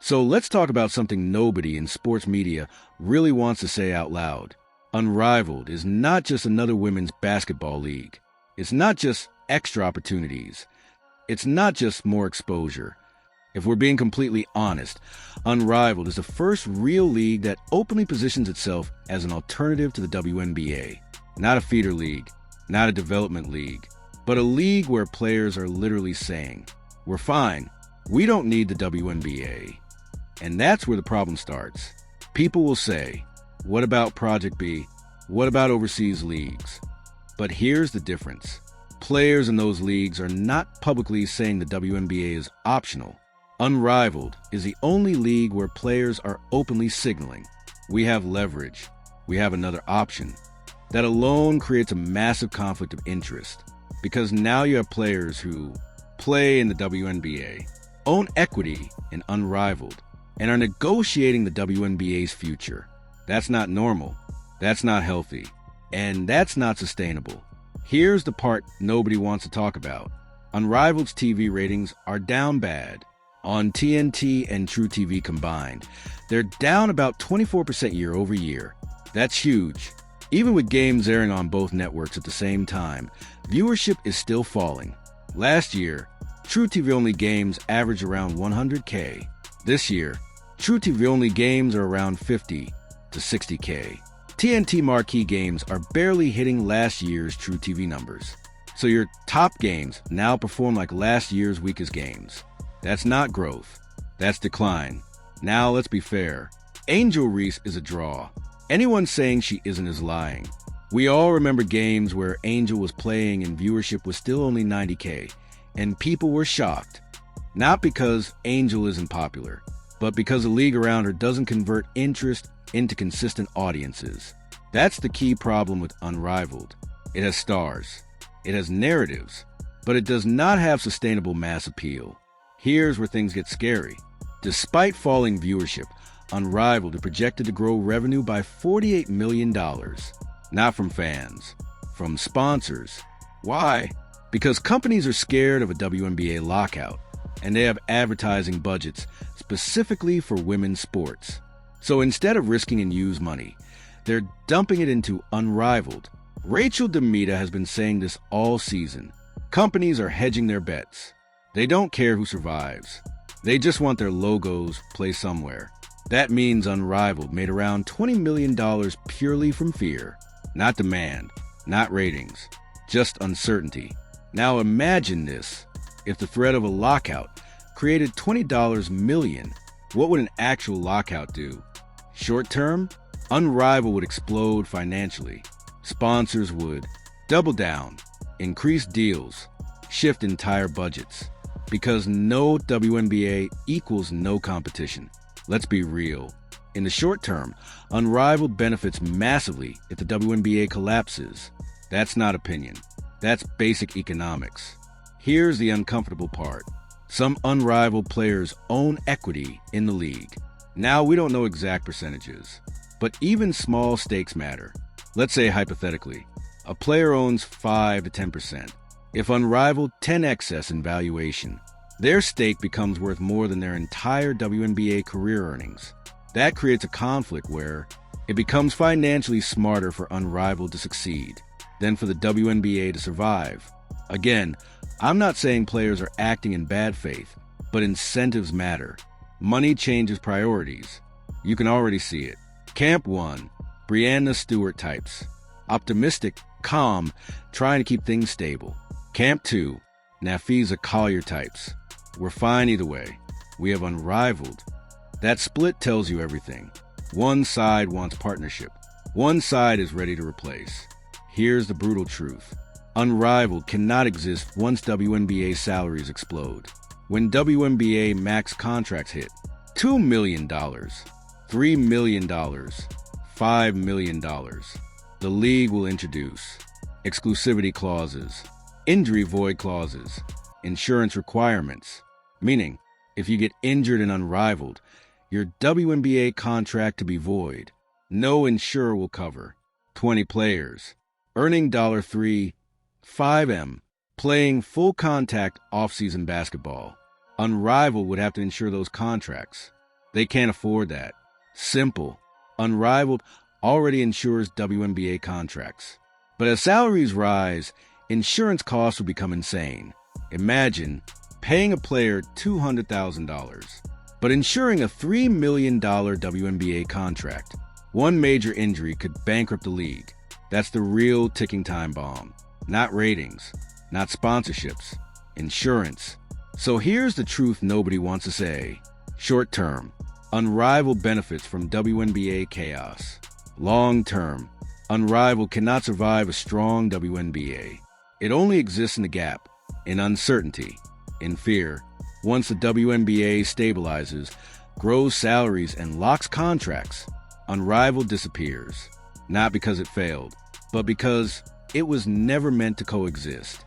So let's talk about something nobody in sports media really wants to say out loud. Unrivaled is not just another women's basketball league. It's not just extra opportunities. It's not just more exposure. If we're being completely honest, Unrivaled is the first real league that openly positions itself as an alternative to the WNBA. Not a feeder league, not a development league, but a league where players are literally saying, "We're fine. We don't need the WNBA." And that's where the problem starts. People will say, "What about Project B? What about overseas leagues?" But here's the difference. Players in those leagues are not publicly saying the WNBA is optional. Unrivaled is the only league where players are openly signaling, "We have leverage. We have another option." That alone creates a massive conflict of interest, because now you have players who play in the WNBA, own equity in Unrivaled, and are negotiating the WNBA's future. That's not normal. That's not healthy. And that's not sustainable. Here's the part nobody wants to talk about. Unrivaled's TV ratings are down bad. On TNT and True TV combined, they're down about 24% year over year. That's huge. Even with games airing on both networks at the same time, viewership is still falling. Last year, True TV-only games averaged around 100K. This year, True TV-only games are around 50 to 60K. TNT marquee games are barely hitting last year's True TV numbers. So your top games now perform like last year's weakest games. That's not growth. That's decline. Now let's be fair. Angel Reese is a draw. Anyone saying she isn't is lying. We all remember games where Angel was playing and viewership was still only 90K, and people were shocked. Not because Angel isn't popular, but because the league around her doesn't convert interest into consistent audiences. That's the key problem with Unrivaled. It has stars. It has narratives, but it does not have sustainable mass appeal. Here's where things get scary. Despite falling viewership, Unrivaled is projected to grow revenue by $48 million. Not from fans, from sponsors. Why? Because companies are scared of a WNBA lockout, and they have advertising budgets specifically for women's sports. So instead of risking unused money, they're dumping it into Unrivaled. Rachel Demita has been saying this all season. Companies are hedging their bets. They don't care who survives. They just want their logos placed somewhere. That means Unrivaled made around $20 million purely from fear. Not demand, not ratings, just uncertainty. Now imagine this. If the threat of a lockout created $20 million, what would an actual lockout do? Short term, Unrivaled would explode financially. Sponsors would double down, increase deals, shift entire budgets. Because no WNBA equals no competition. Let's be real. In the short term, Unrivaled benefits massively if the WNBA collapses. That's not opinion. That's basic economics. Here's the uncomfortable part. Some Unrivaled players own equity in the league. Now, we don't know exact percentages, but even small stakes matter. Let's say hypothetically, a player owns 5 to 10%. If Unrivaled 10x in valuation, their stake becomes worth more than their entire WNBA career earnings. That creates a conflict where it becomes financially smarter for Unrivaled to succeed than for the WNBA to survive. Again, I'm not saying players are acting in bad faith, but incentives matter. Money changes priorities. You can already see it. Camp 1, Breanna Stewart types. Optimistic, calm, trying to keep things stable. Camp 2, Nafisa Collier types. We're fine either way. We have Unrivaled. That split tells you everything. One side wants partnership. One side is ready to replace. Here's the brutal truth. Unrivaled cannot exist once WNBA salaries explode. When WNBA max contracts hit, $2 million, $3 million, $5 million, the league will introduce exclusivity clauses, injury void clauses, insurance requirements, meaning if you get injured in Unrivaled, your WNBA contract to be void. No insurer will cover. 20 players, earning $3, $5M, playing full contact off-season basketball. Unrivaled would have to insure those contracts. They can't afford that. Simple. Unrivaled already insures WNBA contracts. But as salaries rise, insurance costs will become insane. Imagine paying a player $200,000, but insuring a $3 million WNBA contract. One major injury could bankrupt the league. That's the real ticking time bomb. Not ratings, not sponsorships, insurance. So here's the truth nobody wants to say. Short term, Unrivaled benefits from WNBA chaos. Long term, Unrivaled cannot survive a strong WNBA. It only exists in the gap, in uncertainty, in fear. Once the WNBA stabilizes, grows salaries, and locks contracts, Unrivaled disappears. Not because it failed, but because it was never meant to coexist.